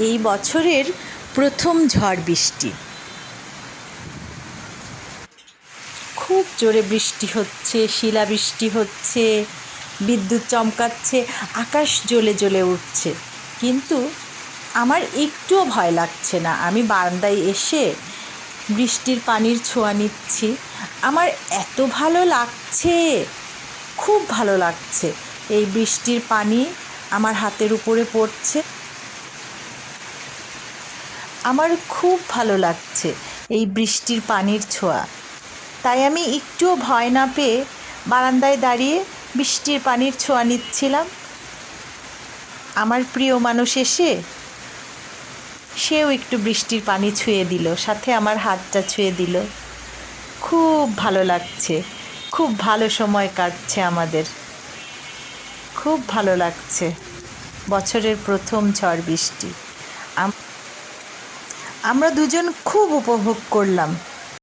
এই বছরের প্রথম ঝড় বৃষ্টি। খুব জোরে বৃষ্টি হচ্ছে, শিলাবৃষ্টি হচ্ছে, বিদ্যুৎ চমকাচ্ছে, আকাশ জ্বলে জ্বলে উঠছে। কিন্তু আমার একটুও ভয় লাগছে না। আমি বারান্দায় এসে বৃষ্টির পানির ছোঁয়া নিচ্ছি। আমার এত ভালো লাগছে, খুব ভালো লাগছে। এই বৃষ্টির পানি আমার হাতের উপরে পড়ছে, আমার খুব ভালো লাগছে এই বৃষ্টির পানির ছোঁয়া। তাই আমি একটুও ভয় না পেয়ে বারান্দায় দাঁড়িয়ে বৃষ্টির পানির ছোঁয়া নিচ্ছিলাম। আমার প্রিয় মানুষ এসে সেও একটু বৃষ্টির পানি ছুঁয়ে দিল, সাথে আমার হাতটা ছুঁয়ে দিল। খুব ভালো লাগছে, খুব ভালো সময় কাটছে আমাদের, খুব ভালো লাগছে। বছরের প্রথম ঝড় বৃষ্টি আমরা দুজন খুব উপভোগ করলাম।